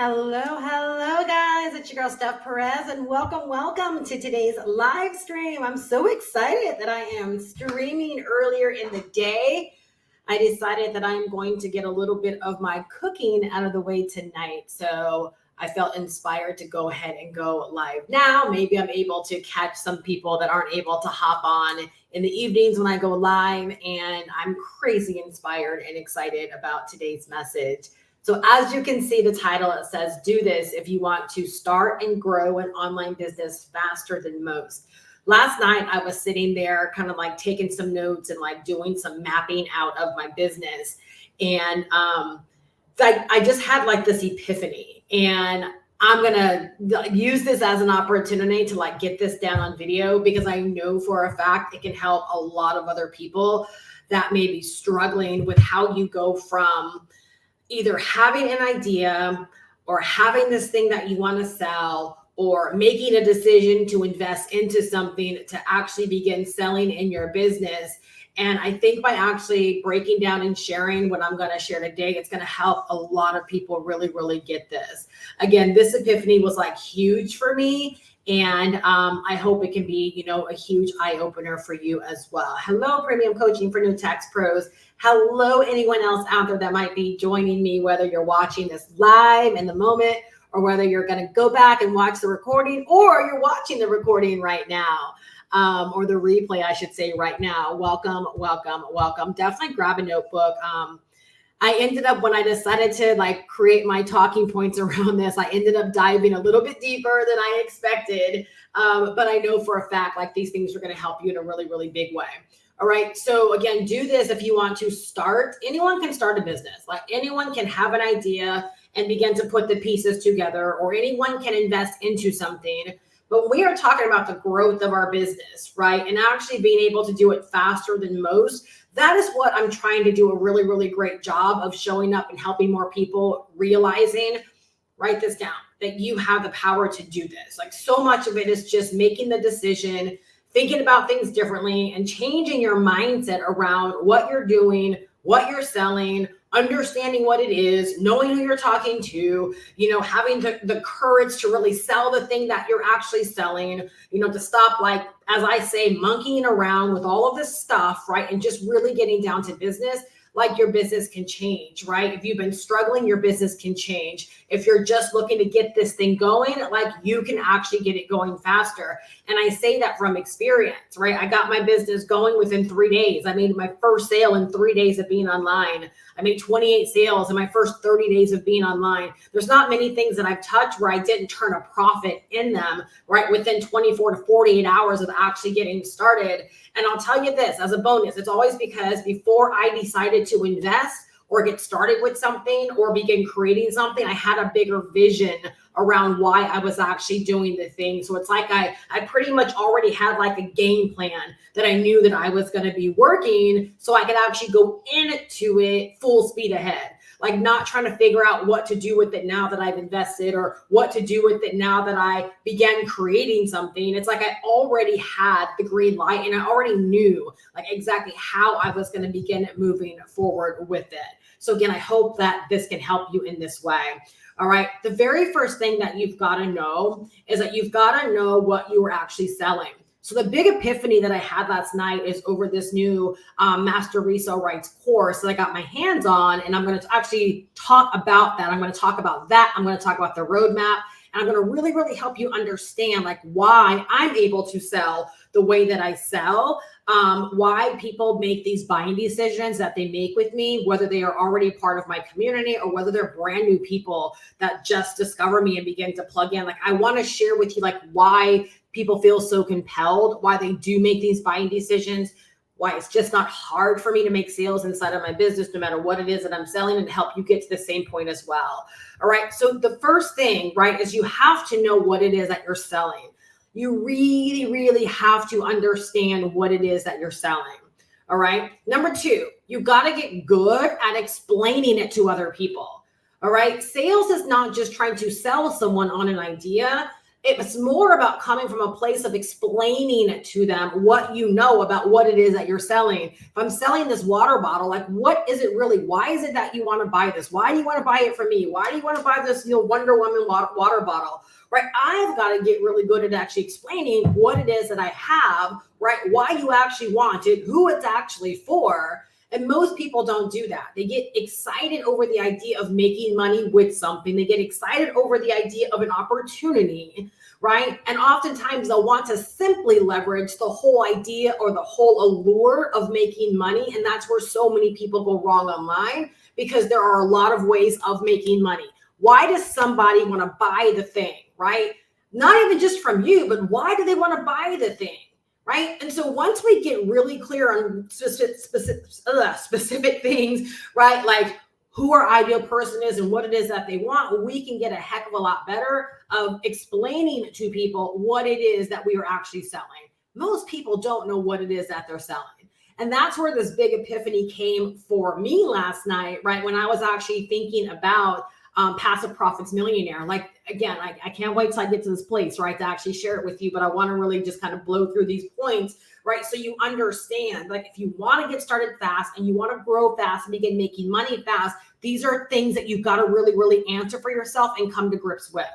Hello, guys. It's your girl, Steph Perez, and welcome to today's live stream. I'm so excited that I am streaming earlier in the day. I decided that I'm going to get a little bit of my cooking out of the way tonight. So I felt inspired to go ahead and go live now. Maybe I'm able to catch some people that aren't able to hop on in the evenings when I go live. And I'm crazy inspired and excited about today's message. So as you can see, the title, it says, do this if you want to start and grow an online business faster than most. Last night, I was sitting there kind of like taking some notes and like doing some mapping out of my business. And I just had like this epiphany, and I'm going to use this as an opportunity to like get this down on video, because I know for a fact it can help a lot of other people that may be struggling with how you go from either having an idea or having this thing that you want to sell, or making a decision to invest into something to actually begin selling in your business. And I think by actually breaking down and sharing what I'm going to share today, it's going to help a lot of people really get this. Again, this epiphany was like huge for me. And I hope it can be, a huge eye opener for you as well. Hello, Premium Coaching for New Tax Pros. Hello, anyone else out there that might be joining me, whether you're watching this live in the moment, or whether you're going to go back and watch the recording, or you're watching the recording right now, or the replay, I should say, right now. Welcome. Definitely grab a notebook. I ended up, when I decided to like create my talking points around this, I ended up diving a little bit deeper than I expected. But I know for a fact, like, these things are going to help you in a really big way. All right. So again, do this if you want to start. Anyone can start a business. Like, anyone can have an idea and begin to put the pieces together, or anyone can invest into something. But we are talking about the growth of our business, right? And actually being able to do it faster than most. That is what I'm trying to do a really great job of showing up and helping more people realizing. Write this down, that you have the power to do this. Like, so much of it is just making the decision, thinking about things differently, and changing your mindset around what you're doing, what you're selling, understanding what it is, knowing who you're talking to, having the courage to really sell the thing that you're actually selling, to stop, like, as I say, monkeying around with all of this stuff, right? And just really getting down to business. Like, your business can change, right? If you've been struggling, your business can change. If you're just looking to get this thing going, like, you can actually get it going faster. And I say that from experience, right? I got my business going within 3 days. I made my first sale in 3 days of being online. I made 28 sales in my first 30 days of being online. There's not many things that I've touched where I didn't turn a profit in them, right? Within 24 to 48 hours of actually getting started. And I'll tell you this as a bonus, it's always because before I decided to invest or get started with something or begin creating something, I had a bigger vision around why I was actually doing the thing. So it's like I pretty much already had like a game plan that I knew that I was going to be working, so I could actually go into it full speed ahead. Like, not trying to figure out what to do with it now that I've invested, or what to do with it now that I began creating something. It's like I already had the green light, and I already knew like exactly how I was going to begin moving forward with it. So again, I hope that this can help you in this way. All right. The very first thing that you've got to know is that you've got to know what you are actually selling. So the big epiphany that I had last night is over this new Master Resale Rights course that I got my hands on. And I'm going to actually talk about that. I'm going to talk about that. I'm going to talk about the roadmap. And I'm going to really help you understand like why I'm able to sell the way that I sell, why people make these buying decisions that they make with me, whether they are already part of my community or whether they're brand new people that just discover me and begin to plug in. Like, I want to share with you like why people feel so compelled, why they do make these buying decisions, why it's just not hard for me to make sales inside of my business, no matter what it is that I'm selling, and help you get to the same point as well. All right. So the first thing, right, is you have to know what it is that you're selling. You really have to understand what it is that you're selling. All right. Number two, you got to get good at explaining it to other people. All right. Sales is not just trying to sell someone on an idea. It's more about coming from a place of explaining to them what you know about what it is that you're selling. If I'm selling this water bottle, like, what is it really? Why is it that you want to buy this? Why do you want to buy it from me? Why do you want to buy this, Wonder Woman water bottle? Right? I've got to get really good at actually explaining what it is that I have, right? Why you actually want it, who it's actually for. And most people don't do that. They get excited over the idea of making money with something. They get excited over the idea of an opportunity, right? And oftentimes they'll want to simply leverage the whole idea or the whole allure of making money. And that's where so many people go wrong online, because there are a lot of ways of making money. Why does somebody want to buy the thing, right? Not even just from you, but why do they want to buy the thing? Right. And so once we get really clear on specific things, right, like who our ideal person is and what it is that they want, we can get a heck of a lot better of explaining to people what it is that we are actually selling. Most people don't know what it is that they're selling. And that's where this big epiphany came for me last night, right, when I was actually thinking about Passive Profits Millionaire. Like, again, I can't wait till I get to this place, right, to actually share it with you, but I want to really just kind of blow through these points, right, so you understand, like, if you want to get started fast and you want to grow fast and begin making money fast, these are things that you've got to really, really answer for yourself and come to grips with.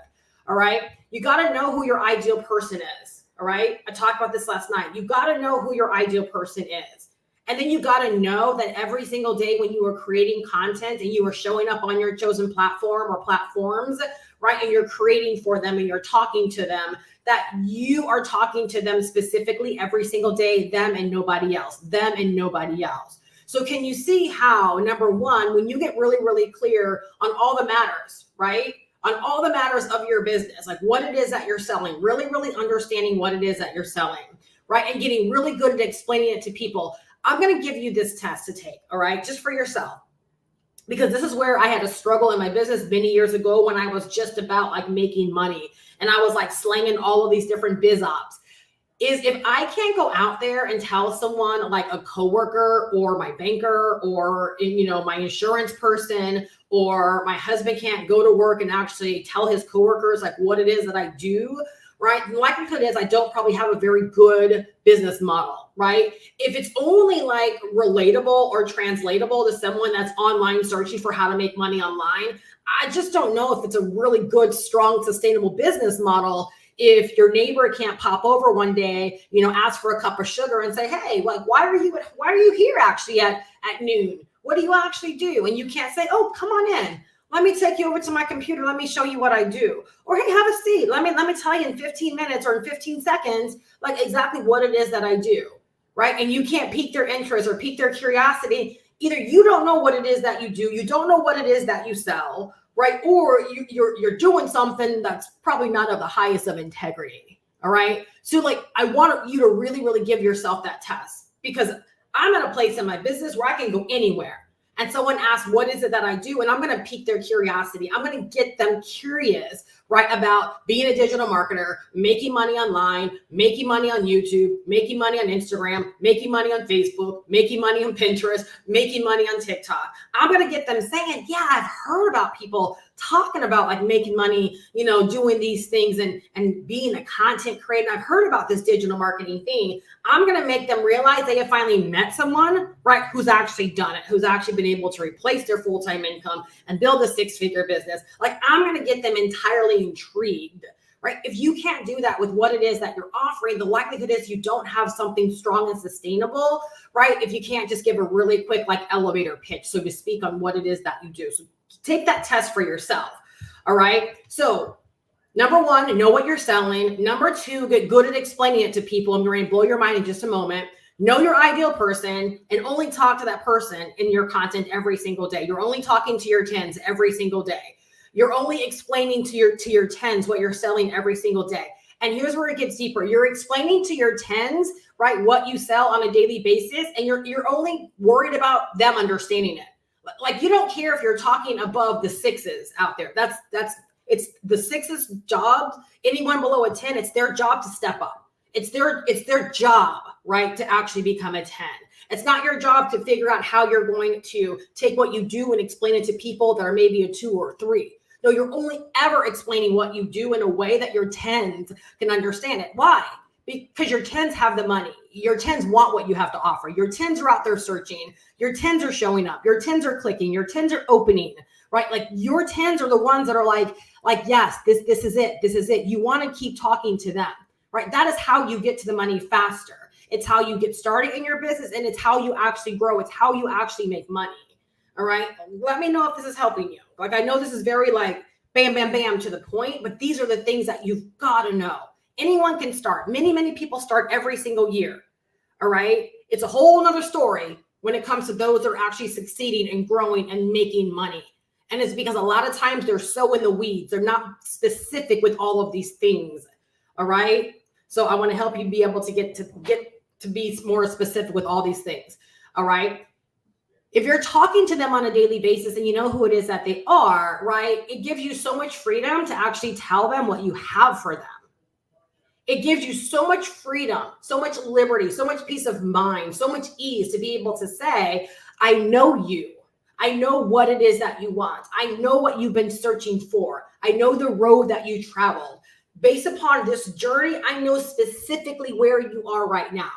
All right. You got to know who your ideal person is. All right. I talked about this last night. You got to know who your ideal person is. And then you got to know that every single day when you are creating content and you are showing up on your chosen platform or platforms, right, and you're creating for them and you're talking to them, that you are talking to them specifically every single day, them and nobody else, them and nobody else. So can you see how, number one, when you get really, really clear on all the matters, right, on all the matters of your business, like what it is that you're selling, really, really understanding what it is that you're selling, right, and getting really good at explaining it to people. I'm going to give you this test to take, all right, just for yourself, because this is where I had a struggle in my business many years ago when I was just about like making money and I was like slanging all of these different biz ops. Is if I can't go out there and tell someone, like a coworker or my banker or, my insurance person, or my husband can't go to work and actually tell his coworkers like what it is that I do, right? The likelihood is I don't probably have a very good business model, right? If it's only like relatable or translatable to someone that's online searching for how to make money online, I just don't know if it's a really good, strong, sustainable business model. If your neighbor can't pop over one day, ask for a cup of sugar and say, hey, like, why are you here actually at noon? What do you actually do? And you can't say, oh, come on in. Let me take you over to my computer. Let me show you what I do. Or, hey, have a seat. Let me tell you in 15 minutes or in 15 seconds, like exactly what it is that I do, right? And you can't pique their interest or pique their curiosity. Either you don't know what it is that you do, you don't know what it is that you sell, right? Or you're doing something that's probably not of the highest of integrity, all right? So like, I want you to really, really give yourself that test, because I'm at a place in my business where I can go anywhere. And someone asks, what is it that I do? And I'm going to pique their curiosity. I'm going to get them curious, right, about being a digital marketer, making money online, making money on YouTube, making money on Instagram, making money on Facebook, making money on Pinterest, making money on TikTok. I'm going to get them saying, yeah, I've heard about people talking about like making money, doing these things and being a content creator. I've heard about this digital marketing thing. I'm going to make them realize they have finally met someone, right, who's actually done it, who's actually been able to replace their full-time income and build a six-figure business. Like, I'm going to get them entirely intrigued, right? If you can't do that with what it is that you're offering, the likelihood is you don't have something strong and sustainable, right? If you can't just give a really quick like elevator pitch, so to speak, on what it is that you do. So take that test for yourself. All right. So number one, know what you're selling. Number two, get good at explaining it to people. I'm going to blow your mind in just a moment. Know your ideal person and only talk to that person in your content every single day. You're only talking to your 10s every single day. You're only explaining to your 10s what you're selling every single day. And here's where it gets deeper. You're explaining to your 10s, right, what you sell on a daily basis, and you're only worried about them understanding it. Like, you don't care if you're talking above the sixes out there. It's the sixes job. Anyone below a 10, it's their job to step up. It's their job, right, to actually become a 10. It's not your job to figure out how you're going to take what you do and explain it to people that are maybe a 2 or 3. No, you're only ever explaining what you do in a way that your tens can understand it. Why? Because your tens have the money. Your tens want what you have to offer. Your tens are out there searching. Your tens are showing up. Your tens are clicking. Your tens are opening, right? Like your tens are the ones that are like, yes, this is it. This is it. You want to keep talking to them, right? That is how you get to the money faster. It's how you get started in your business, and it's how you actually grow. It's how you actually make money. All right. Let me know if this is helping you. Like, I know this is very like bam, bam, bam to the point, but these are the things that you've got to know. Anyone can start. Many people start every single year. All right. It's a whole nother story when it comes to those that are actually succeeding and growing and making money. And it's because a lot of times they're so in the weeds. They're not specific with all of these things. All right. So I want to help you be able to get to be more specific with all these things. All right. If you're talking to them on a daily basis and you know who it is that they are, right, it gives you so much freedom to actually tell them what you have for them. It gives you so much freedom, so much liberty, so much peace of mind, so much ease to be able to say, I know you. I know what it is that you want. I know what you've been searching for. I know the road that you traveled. Based upon this journey, I know specifically where you are right now,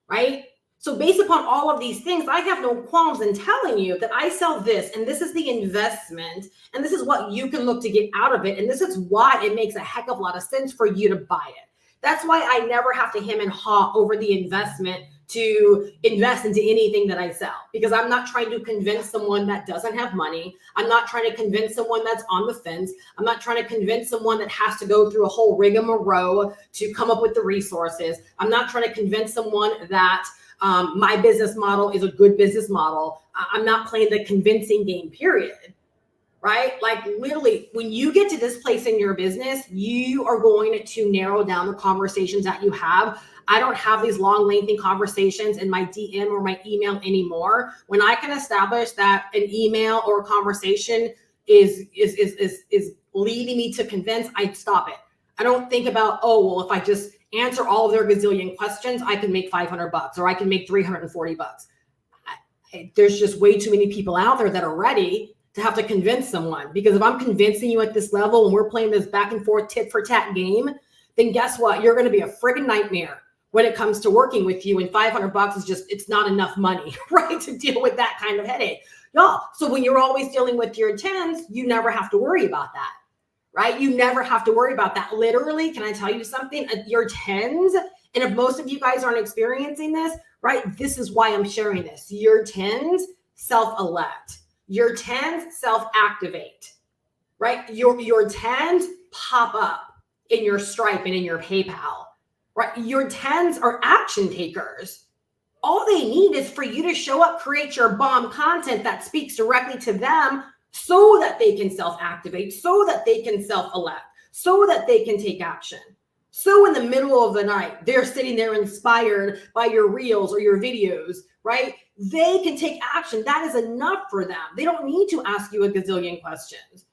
right? So based upon all of these things, I have no qualms in telling you that I sell this, and this is the investment, and this is what you can look to get out of it. And this is why it makes a heck of a lot of sense for you to buy it. That's why I never have to hem and haw over the investment to invest into anything that I sell, because I'm not trying to convince someone that doesn't have money. I'm not trying to convince someone that's on the fence. I'm not trying to convince someone that has to go through a whole rigmarole to come up with the resources. I'm not trying to convince someone that my business model is a good business model. I'm not playing the convincing game, period. Right? Like literally, when you get to this place in your business, you are going to narrow down the conversations that you have. I don't have these long, lengthy conversations in my DM or my email anymore. When I can establish that an email or a conversation is leading me to convince, I stop it. I don't think about, oh, well, if I just answer all of their gazillion questions, I can make $500 or I can make $340. There's just way too many people out there that are ready to have to convince someone, because if I'm convincing you at this level and we're playing this back and forth tit for tat game, then guess what? You're going to be a friggin' nightmare when it comes to working with you. And $500 is just, it's not enough money, right? To deal with that kind of headache. Y'all. So when you're always dealing with your tens, you never have to worry about that, right? You never have to worry about that. Literally, can I tell you something? Your tens, and if most of you guys aren't experiencing this, right? This is why I'm sharing this. Your tens self-elect. Your tens self-activate, right? Your tens pop up in your Stripe and in your PayPal, right? Your tens are action takers. All they need is for you to show up, create your bomb content that speaks directly to them so that they can self-activate, so that they can self-elect, so that they can take action. So in the middle of the night, they're sitting there inspired by your reels or your videos, right? They can take action. That is enough for them. They don't need to ask you a gazillion questions.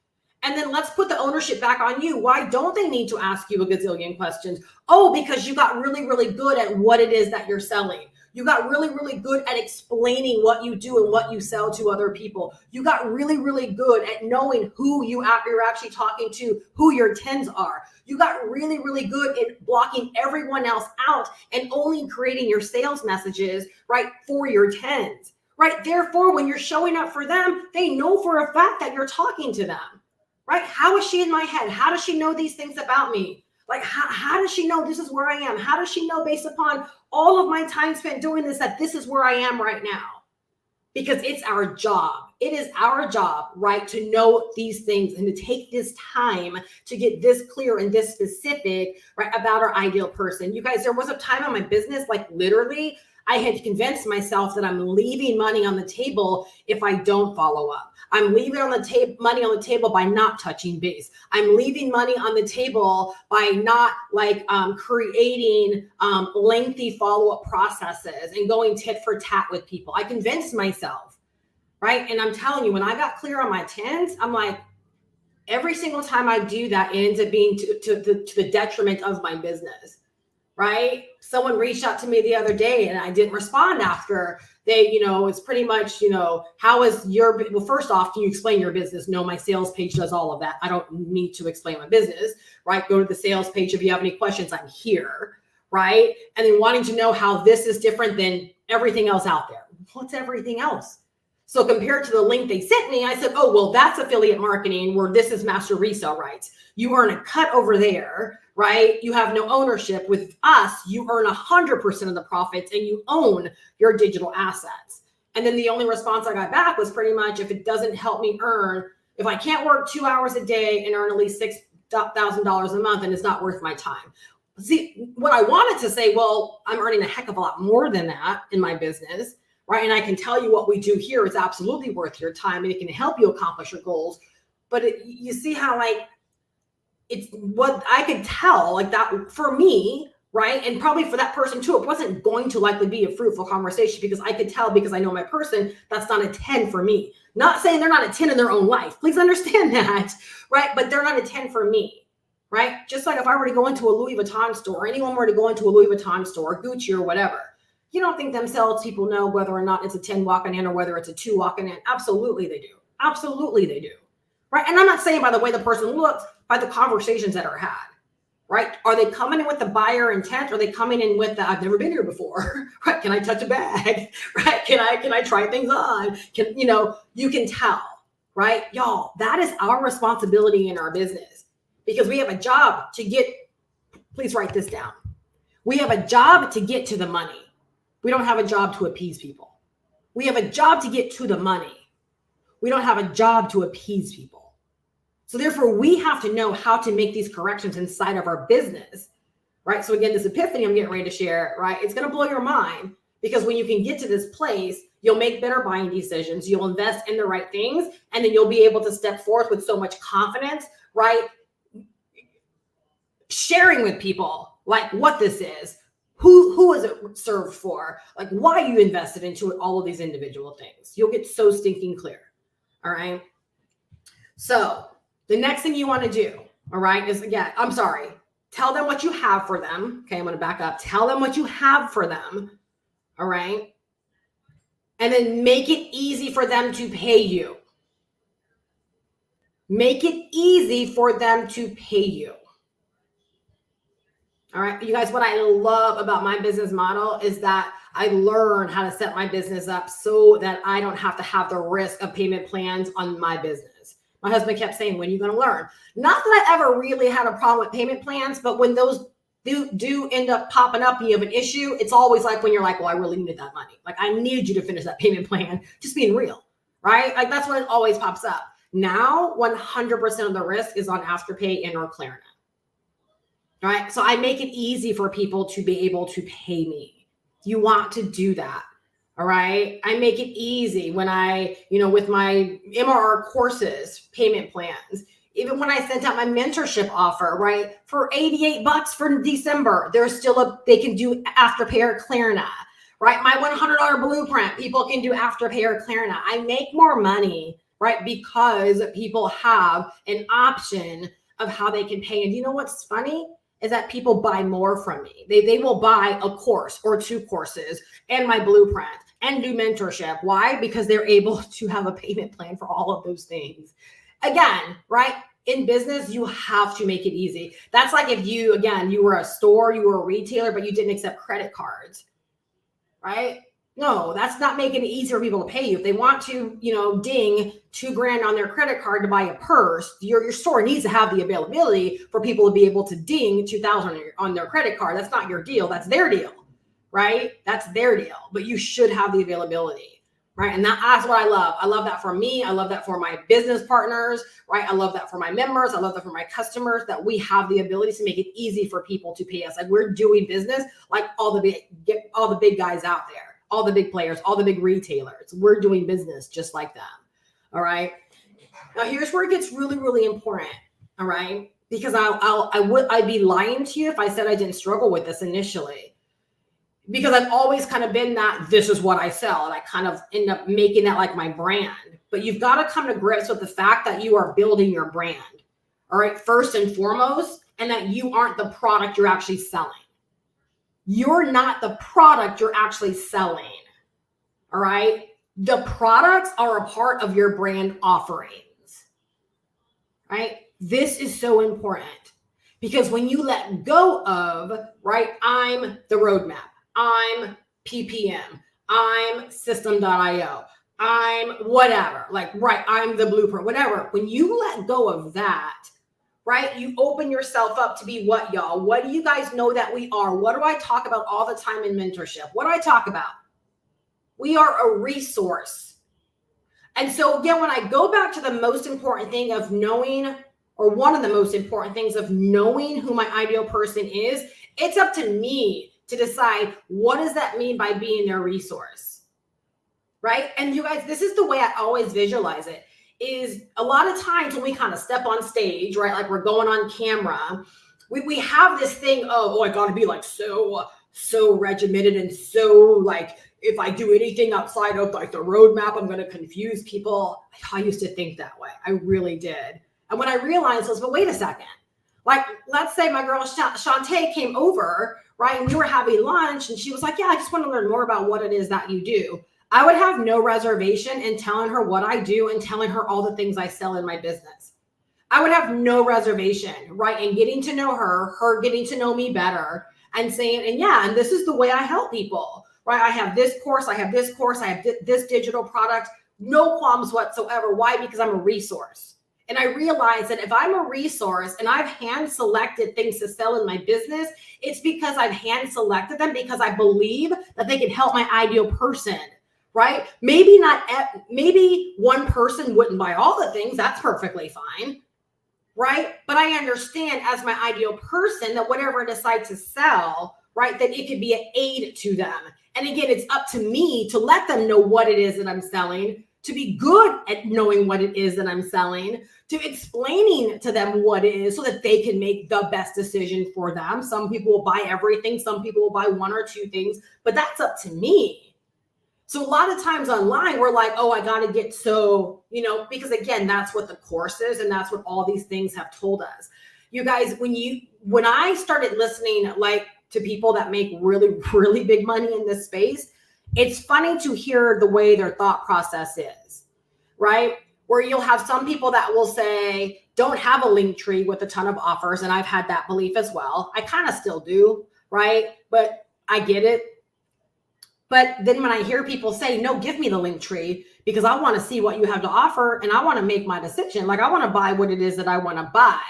And then let's put the ownership back on you. Why don't they need to ask you a gazillion questions? Oh, because you got really, really good at what it is that you're selling. You got really, really good at explaining what you do and what you sell to other people. You got really, really good at knowing who you're actually talking to, who your tens are. You got really, really good at blocking everyone else out and only creating your sales messages, right, for your tens, right? Therefore, when you're showing up for them, they know for a fact that you're talking to them, right? How is she in my head? How does she know these things about me? Like, how does she know this is where I am? How does she know based upon all of my time spent doing this, that this is where I am right now? Because it's our job. It is our job, right, to know these things and to take this time to get this clear and this specific, right, about our ideal person. You guys, there was a time in my business, like literally, I had convinced myself that I'm leaving money on the table if I don't follow up. I'm leaving money on the table by not touching base. I'm leaving money on the table by not creating lengthy follow-up processes and going tit for tat with people. I convinced myself, right? And I'm telling you, when I got clear on my tens, I'm like, every single time I do that, it ends up being to the detriment of my business. Right? Someone reached out to me the other day and I didn't respond after It's pretty much, how is well, first off, can you explain your business? No, my sales page does all of that. I don't need to explain my business, right? Go to the sales page. If you have any questions, I'm here, right? And then wanting to know how this is different than everything else out there. What's everything else? So compared to the link they sent me, I said, oh, well, that's affiliate marketing where this is master resale rights. You earn a cut over there, right? You have no ownership. With us, you earn 100% of the profits and you own your digital assets. And then the only response I got back was pretty much, if it doesn't help me earn, if I can't work 2 hours a day and earn at least $6,000 a month, then it's not worth my time. See, what I wanted to say, well, I'm earning a heck of a lot more than that in my business, right? And I can tell you what we do here is absolutely worth your time and it can help you accomplish your goals. But you see how it's what I could tell that for me, right? And probably for that person too, it wasn't going to likely be a fruitful conversation because I could tell, because I know my person, that's not a 10 for me. Not saying they're not a 10 in their own life. Please understand that, right? But they're not a 10 for me. Right? Just like if I were to go into a Louis Vuitton store, or anyone were to go into a Louis Vuitton store, Gucci or whatever, you don't think them salespeople know whether or not it's a 10 walking in or whether it's a 2 walking in? Absolutely they do. Absolutely they do. Right? And I'm not saying by the way the person looks, by the conversations that are had. Right? Are they coming in with the buyer intent? Or are they coming in with the, I've never been here before? Right? Can I touch a bag? Right? Can I try things on? You can tell, right? Y'all, that is our responsibility in our business. Because we have a job to get, please write this down. We have a job to get to the money. We don't have a job to appease people. We have a job to get to the money. We don't have a job to appease people. So therefore, we have to know how to make these corrections inside of our business, right? So again, this epiphany I'm getting ready to share, right? It's going to blow your mind because when you can get to this place, you'll make better buying decisions. You'll invest in the right things, and then you'll be able to step forth with so much confidence, right? Sharing with people what this is, who is it served for, why you invested into it, all of these individual things. You'll get so stinking clear. All right. So the next thing you want to do, all right, is tell them what you have for them. Okay. I'm going to back up. Tell them what you have for them. All right. And then make it easy for them to pay you. Make it easy for them to pay you. All right, you guys, what I love about my business model is that I learn how to set my business up so that I don't have to have the risk of payment plans on my business. My husband kept saying, when are you going to learn? Not that I ever really had a problem with payment plans, but when those do end up popping up and you have an issue, it's always when you're well, I really needed that money. I needed you to finish that payment plan, just being real, right? That's when it always pops up. Now, 100% of the risk is on Afterpay and or Klarna. All right. So I make it easy for people to be able to pay me. You want to do that. All right. I make it easy when with my MRR courses, payment plans, even when I sent out my mentorship offer, right? For $88 for December, there's still they can do Afterpay or Klarna, right? My $100 blueprint, people can do Afterpay or Klarna. I make more money, right? Because people have an option of how they can pay. And you know what's funny? Is that people buy more from me. They will buy a course or 2 courses and my blueprint and do mentorship. Why? Because they're able to have a payment plan for all of those things. Again, right? In business, you have to make it easy. That's like if you were a store, you were a retailer, but you didn't accept credit cards, right? No, that's not making it easier for people to pay you. If they want to, ding $2,000 on their credit card to buy a purse, your store needs to have the availability for people to be able to ding $2,000 on their credit card. That's not your deal. That's their deal, right? That's their deal. But you should have the availability, right? And that's what I love. I love that for me. I love that for my business partners, right? I love that for my members. I love that for my customers, that we have the ability to make it easy for people to pay us. We're doing business like all the big guys out there. All the big players, all the big retailers. We're doing business just like them. All right. Now here's where it gets really, really important. All right. Because I'd be lying to you if I said I didn't struggle with this initially. Because I've always kind of been that this is what I sell. And I kind of end up making that like my brand. But you've got to come to grips with the fact that you are building your brand. All right. First and foremost, and that you aren't the product you're actually selling. You're not the product you're actually selling. All right. The products are a part of your brand offerings, right? This is so important because when you let go of, right, I'm the roadmap, I'm PPM, I'm system.io, I'm whatever, like, right, I'm the blueprint, whatever. When you let go of that, right, you open yourself up to be what, y'all? What do you guys know that we are? What do I talk about all the time in mentorship? What do I talk about? We are a resource. And so again, when I go back to the most important thing of knowing, or one of the most important things of knowing who my ideal person is, it's up to me to decide what does that mean by being their resource, right? And you guys, this is the way I always visualize it, is a lot of times when we kind of step on stage, right? Like we're going on camera, we have this thing of, oh, I gotta be like so regimented and so like, if I do anything outside of like the roadmap, I'm going to confuse people. I used to think that way. I really did. And what I realized was, but wait a second. Like, let's say my girl Shantae came over, right? And we were having lunch and she was like, yeah, I just want to learn more about what it is that you do. I would have no reservation in telling her what I do and telling her all the things I sell in my business. I would have no reservation, right? And getting to know her getting to know me better and saying, and yeah, and this is the way I help people. Right? I have this course, I have this course, I have this digital product, no qualms whatsoever. Why? Because I'm a resource. And I realize that if I'm a resource and I've hand selected things to sell in my business, it's because I've hand selected them because I believe that they can help my ideal person, right? Maybe one person wouldn't buy all the things. That's perfectly fine, right? But I understand as my ideal person that whatever I decide to sell, right, that it could be an aid to them. And again, it's up to me to let them know what it is that I'm selling, to be good at knowing what it is that I'm selling, to explaining to them what it is so that they can make the best decision for them. Some people will buy everything. Some people will buy one or two things, but that's up to me. So a lot of times online, we're like, oh, I got to get so, because again, that's what the course is. And that's what all these things have told us. You guys, when I started listening, like, to people that make really, really big money in this space, it's funny to hear the way their thought process is, right? Where you'll have some people that will say, don't have a link tree with a ton of offers. And I've had that belief as well. I kind of still do, right? But I get it. But then when I hear people say, no, give me the link tree because I want to see what you have to offer and I want to make my decision. Like I want to buy what it is that I want to buy.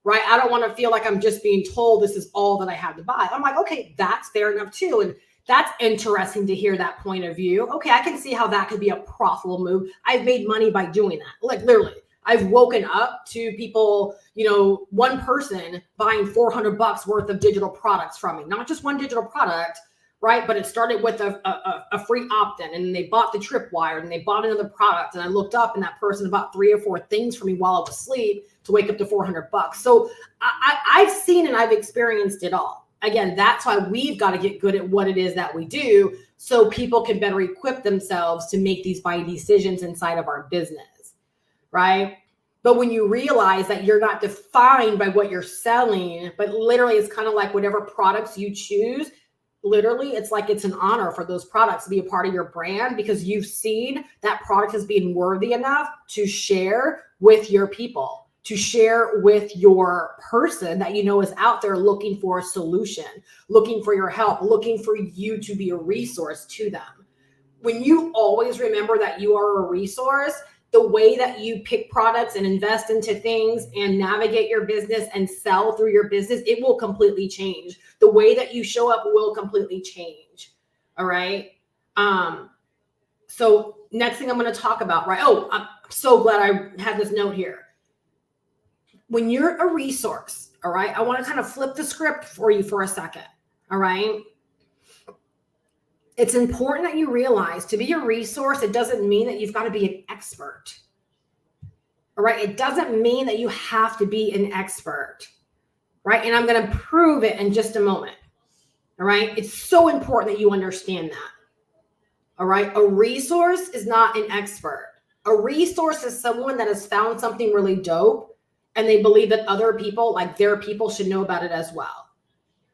Right? I don't want to feel like I'm just being told this is all that I have to buy. I'm like, okay, that's fair enough too. And that's interesting to hear that point of view. Okay, I can see how that could be a profitable move. I've made money by doing that. Like literally, I've woken up to people, one person buying $400 worth of digital products from me, not just one digital product, right? But it started with a free opt-in and they bought the tripwire and they bought another product. And I looked up and that person bought 3 or 4 things for me while I was asleep to wake up to $400. So I've seen and I've experienced it all. Again, that's why we've got to get good at what it is that we do so people can better equip themselves to make these buying decisions inside of our business, right? But when you realize that you're not defined by what you're selling, but literally it's kind of like whatever products you choose, literally it's like it's an honor for those products to be a part of your brand because you've seen that product as being worthy enough to share with your people, to share with your person that is out there looking for a solution, looking for your help, looking for you to be a resource to them. When you always remember that you are a resource, the way that you pick products and invest into things and navigate your business and sell through your business, it will completely change. The way that you show up will completely change. All right. So next thing I'm going to talk about, right? Oh, I'm so glad I had this note here. When you're a resource, all right, I want to kind of flip the script for you for a second. All right. It's important that you realize to be a resource, it doesn't mean that you've got to be an expert. All right. It doesn't mean that you have to be an expert. Right. And I'm going to prove it in just a moment. All right. It's so important that you understand that. All right. A resource is not an expert. A resource is someone that has found something really dope and they believe that other people, like their people, should know about it as well.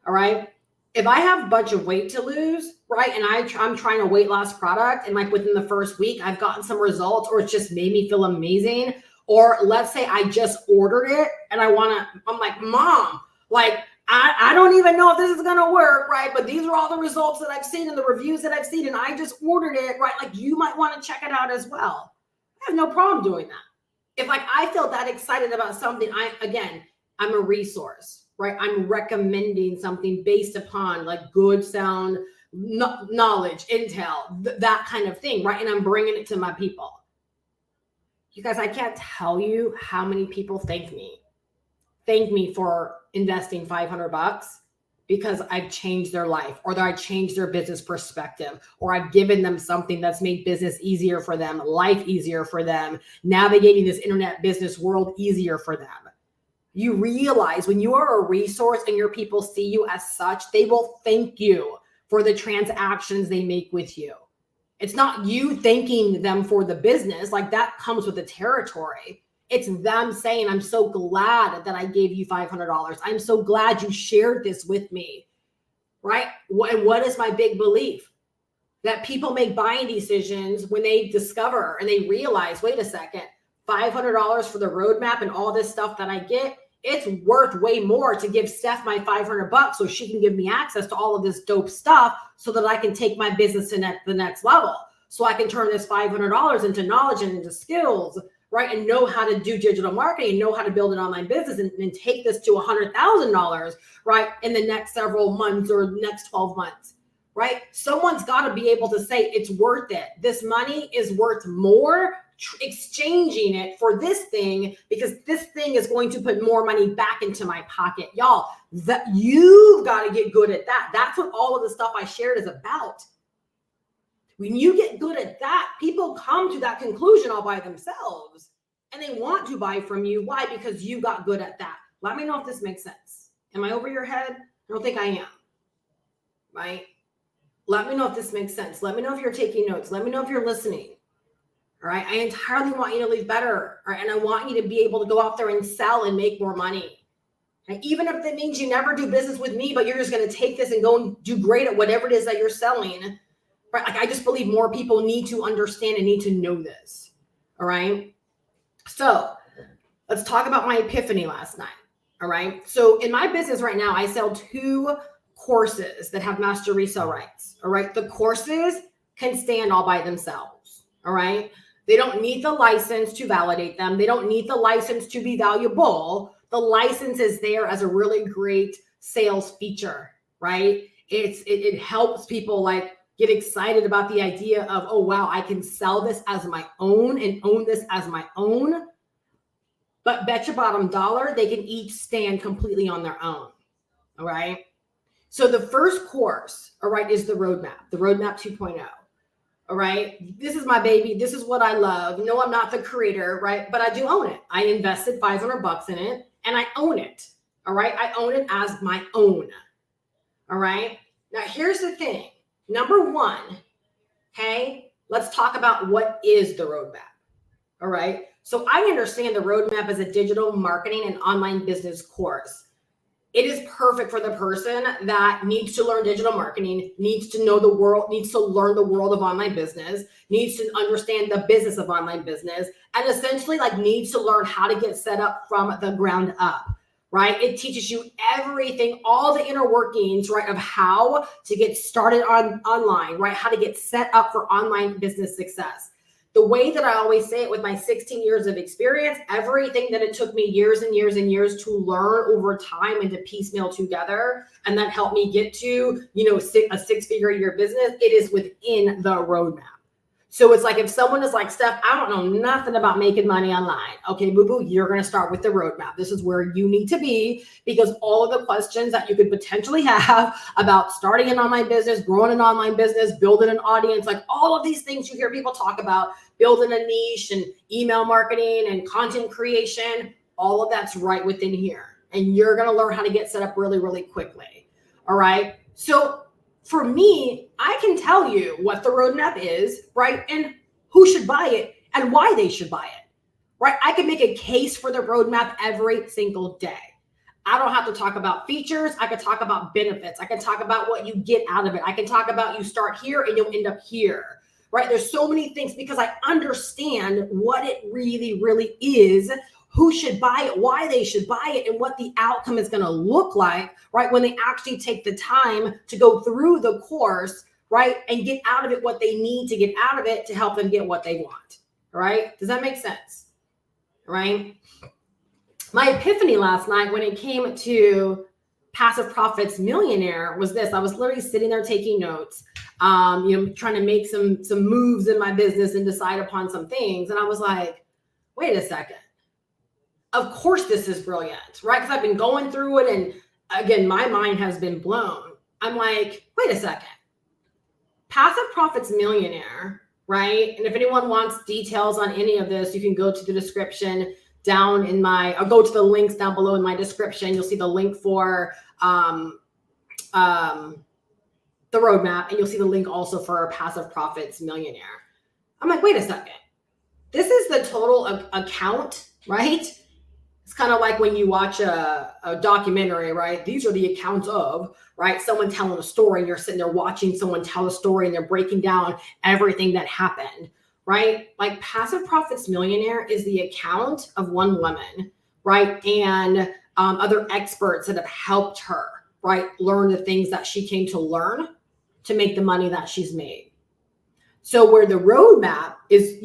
All right. if I have a bunch of weight to lose, right, and I'm trying a weight loss product, and like within the first week, I've gotten some results, or it's just made me feel amazing, or let's say I just ordered it and I'm like, Mom, like, I don't even know if this is going to work, right? But these are all the results that I've seen and the reviews that I've seen, and I just ordered it, right? Like, you might want to check it out as well. I have no problem doing that. If like I feel that excited about something, I'm a resource, right? I'm recommending something based upon like good sound knowledge, intel, that kind of thing, right? And I'm bringing it to my people. You guys, I can't tell you how many people thank me for investing $500 because I've changed their life, or that I changed their business perspective, or I've given them something that's made business easier for them, life easier for them, navigating this internet business world easier for them. You realize when you are a resource and your people see you as such, they will thank you for the transactions they make with you. It's not you thanking them for the business, like that comes with the territory. It's them saying, I'm so glad that I gave you $500. I'm so glad you shared this with me, right? And what is my big belief? That people make buying decisions when they discover and they realize, wait a second, $500 for the roadmap and all this stuff that I get, it's worth way more to give Steph my $500 so she can give me access to all of this dope stuff so that I can take my business to the next level. So I can turn this $500 into knowledge and into skills, right? And know how to do digital marketing and know how to build an online business and take this to $100,000, right? In the next several months or next 12 months, right? Someone's got to be able to say it's worth it. This money is worth more exchanging it for this thing, because this thing is going to put more money back into my pocket. Y'all, that you've got to get good at that. That's what all of the stuff I shared is about. When you get good at that, people come to that conclusion all by themselves, and they want to buy from you. Why? Because you got good at that. Let me know if this makes sense. Am I over your head? I don't think I am, right? Let me know if this makes sense. Let me know if you're taking notes. Let me know if you're listening. All right. I entirely want you to live better. All right. And I want you to be able to go out there and sell and make more money. And even if that means you never do business with me, but you're just going to take this and go and do great at whatever it is that you're selling. Right. Like, I just believe more people need to understand and need to know this. All right. So let's talk about my epiphany last night. All right. So in my business right now, I sell 2 courses that have master resale rights. All right. The courses can stand all by themselves. All right. They don't need the license to validate them. They don't need the license to be valuable. The license is there as a really great sales feature, right? It helps people like get excited about the idea of, oh, wow, I can sell this as my own and own this as my own. But bet your bottom dollar, they can each stand completely on their own. All right. So the first course, all right, is the Roadmap 2.0. All right. This is my baby. This is what I love. No, I'm not the creator, right? But I do own it. I invested $500 in it and I own it. All right. I own it as my own. All right. Now, here's the thing. Number 1, okay, let's talk about what is the roadmap. All right. So I understand the roadmap as a digital marketing and online business course. It is perfect for the person that needs to learn digital marketing, needs to know the world, needs to learn the world of online business, needs to understand the business of online business, and essentially like needs to learn how to get set up from the ground up, right? It teaches you everything, all the inner workings, right, of how to get started online, right? How to get set up for online business success. The way that I always say it, with my 16 years of experience, everything that it took me years and years and years to learn over time and to piecemeal together, and that helped me get to, a 6-figure a year business, it is within the roadmap. So it's like if someone is like, Steph, I don't know nothing about making money online. Okay, boo-boo, you're going to start with the roadmap. This is where you need to be, because all of the questions that you could potentially have about starting an online business, growing an online business, building an audience, like all of these things you hear people talk about, building a niche and email marketing and content creation, all of that's right within here. And you're going to learn how to get set up really, really quickly. All right. So for me, I can tell you what the roadmap is, right? And who should buy it and why they should buy it, right? I can make a case for the roadmap every single day. I don't have to talk about features. I can talk about benefits. I can talk about what you get out of it. I can talk about you start here and you'll end up here, right? There's so many things because I understand what it really, really is, who should buy it, why they should buy it, and what the outcome is going to look like, right? When they actually take the time to go through the course, right? And get out of it what they need to get out of it to help them get what they want, right? Does that make sense? Right? My epiphany last night when it came to Passive Profits Millionaire was this. I was literally sitting there taking notes, trying to make some moves in my business and decide upon some things. And I was like, wait a second. Of course this is brilliant, right? Because I've been going through it. And again, my mind has been blown. I'm like, wait a second. Passive Profits Millionaire, right? And if anyone wants details on any of this, you can go to the description down in or go to the links down below in my description. You'll see the link for the roadmap, and you'll see the link also for Passive Profits Millionaire. I'm like, wait a second. This is the total account, right? It's kind of like when you watch a documentary, right? These are the accounts of, right? Someone telling a story, and you're sitting there watching someone tell a story, and they're breaking down everything that happened, right? Like Passive Profits Millionaire is the account of one woman, right? And other experts that have helped her, right? Learn the things that she came to learn to make the money that she's made. So where the roadmap is,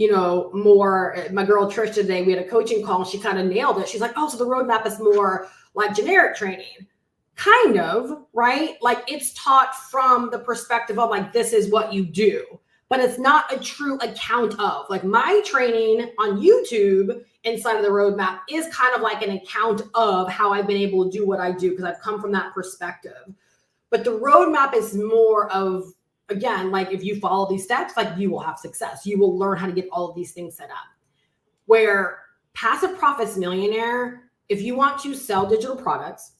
more, my girl Trish today, we had a coaching call and she kind of nailed it. She's like, oh, so the roadmap is more like generic training. Kind of, right? Like it's taught from the perspective of like, this is what you do, but it's not a true account of. Like my training on YouTube inside of the roadmap is kind of like an account of how I've been able to do what I do because I've come from that perspective. But the roadmap is more of, again, like if you follow these steps, like you will have success. You will learn how to get all of these things set up. Where Passive Profits Millionaire, if you want to sell digital products,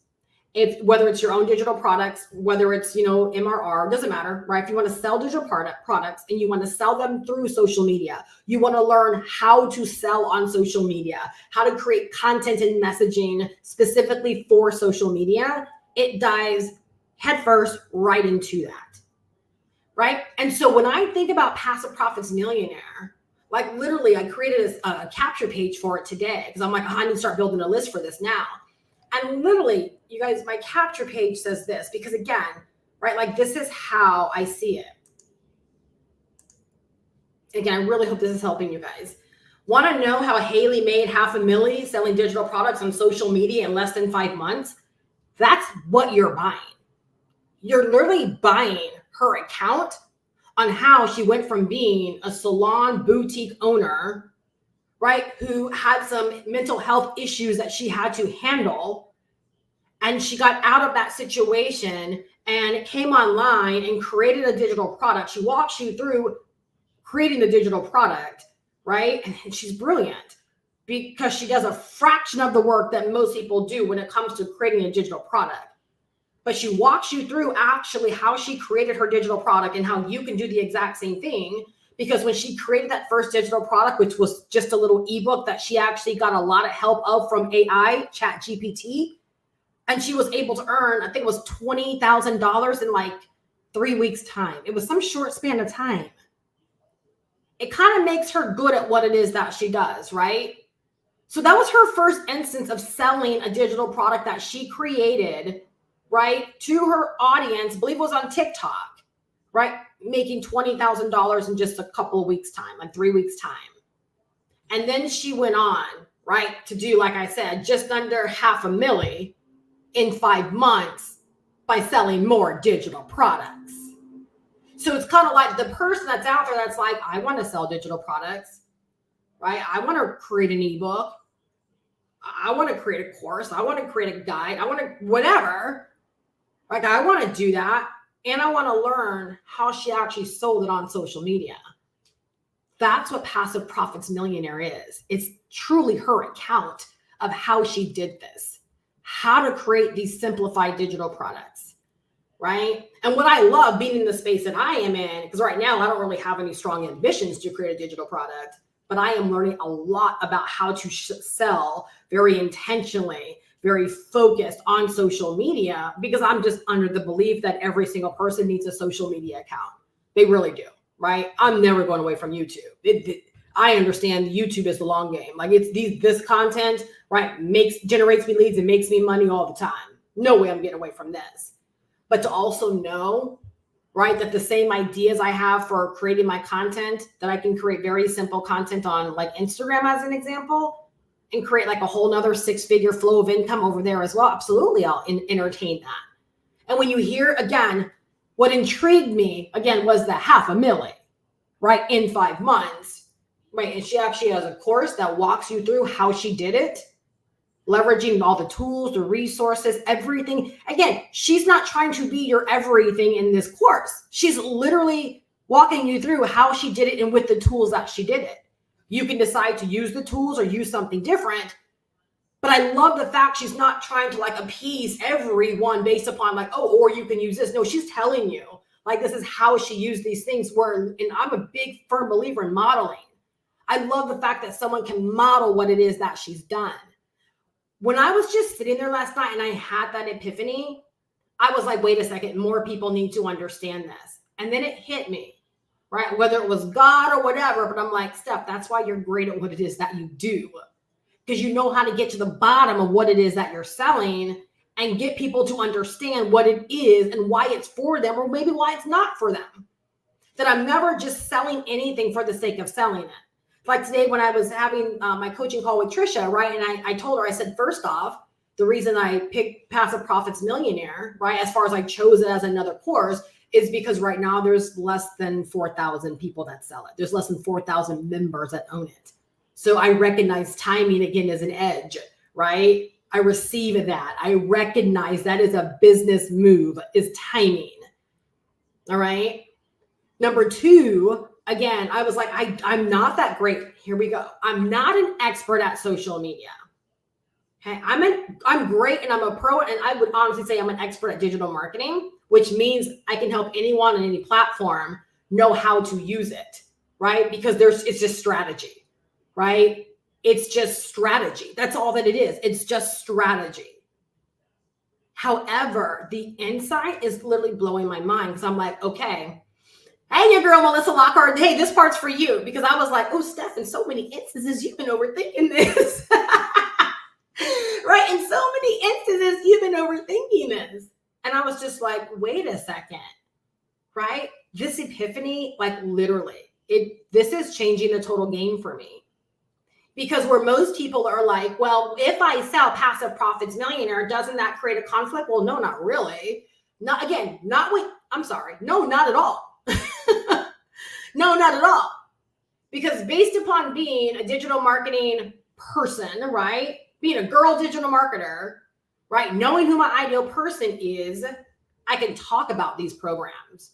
whether it's your own digital products, whether it's, MRR, doesn't matter, right? If you want to sell digital products and you want to sell them through social media, you want to learn how to sell on social media, how to create content and messaging specifically for social media, it dives headfirst right into that, right? And so when I think about Passive Profits Millionaire, like literally I created a capture page for it today because I'm like, I need to start building a list for this now. And literally, you guys, my capture page says this because again, right, like this is how I see it. Again, I really hope this is helping you guys. Want to know how Haley made $500,000 selling digital products on social media in less than 5 months? That's what you're buying. You're literally buying her account on how she went from being a salon boutique owner, right, who had some mental health issues that she had to handle. And she got out of that situation and came online and created a digital product. She walks you through creating the digital product, right? And she's brilliant because she does a fraction of the work that most people do when it comes to creating a digital product. But she walks you through actually how she created her digital product and how you can do the exact same thing. Because when she created that first digital product, which was just a little ebook that she actually got a lot of help of from AI, ChatGPT, and she was able to earn, I think it was $20,000 in like 3 weeks' time. It was some short span of time. It kind of makes her good at what it is that she does, right? So that was her first instance of selling a digital product that she created, right, to her audience. I believe it was on TikTok, right? Making $20,000 in just a couple of weeks' time, like 3 weeks' time. And then she went on, right, to do, like I said, just under $500,000 in 5 months by selling more digital products. So it's kind of like the person that's out there that's like, I want to sell digital products, right? I want to create an ebook. I want to create a course. I want to create a guide. I want to whatever. Like I want to do that. And I want to learn how she actually sold it on social media. That's what Passive Profits Millionaire is. It's truly her account of how she did this, how to create these simplified digital products, right? And what I love being in the space that I am in, because right now I don't really have any strong ambitions to create a digital product, but I am learning a lot about how to sell very intentionally, very focused on social media because I'm just under the belief that every single person needs a social media account. They really do, right? I'm never going away from YouTube. I understand YouTube is the long game. Like this content, right, generates me leads and makes me money all the time. No way I'm getting away from this. But to also know, right, that the same ideas I have for creating my content, that I can create very simple content on like Instagram as an example, and create like a whole nother 6-figure flow of income over there as well. Absolutely, I'll entertain that. And when you hear, again, what intrigued me, again, was the $500,000, right, in 5 months. Right. And she actually has a course that walks you through how she did it, leveraging all the tools, the resources, everything. Again, she's not trying to be your everything in this course. She's literally walking you through how she did it and with the tools that she did it. You can decide to use the tools or use something different. But I love the fact she's not trying to like appease everyone based upon like, oh, or you can use this. No, she's telling you like this is how she used these things. And I'm a big firm believer in modeling. I love the fact that someone can model what it is that she's done. When I was just sitting there last night and I had that epiphany, I was like, wait a second, more people need to understand this. And then it hit me, right? Whether it was God or whatever, but I'm like, Steph, that's why you're great at what it is that you do. Because you know how to get to the bottom of what it is that you're selling and get people to understand what it is and why it's for them or maybe why it's not for them. That I'm never just selling anything for the sake of selling it. Like today when I was having my coaching call with Trisha, right? And I told her, I said, first off, the reason I picked Passive Profits Millionaire, right, as far as I chose it as another course, is because right now there's less than 4,000 people that sell it. There's less than 4,000 members that own it. So I recognize timing again as an edge, right? I receive that. I recognize that is a business move, is timing. All right. Number two, again, I was like, I'm not that great. Here we go. I'm not an expert at social media. Okay. I'm great and I'm a pro. And I would honestly say I'm an expert at digital marketing, which means I can help anyone on any platform know how to use it, right? Because it's just strategy, right? It's just strategy. That's all that it is. It's just strategy. However, the insight is literally blowing my mind because I'm like, okay, hey, your girl, Melissa Lockhart. Hey, this part's for you. Because I was like, oh, Steph, in so many instances, you've been overthinking this. Right? In so many instances, you've been overthinking this. And I was just like, wait a second. Right? This epiphany, like literally, this is changing the total game for me. Because where most people are like, well, if I sell Passive Profits Millionaire, doesn't that create a conflict? Well, no, not really. No, not at all. No, not at all. Because based upon being a digital marketing person, right? Being a girl digital marketer, right? Knowing who my ideal person is, I can talk about these programs.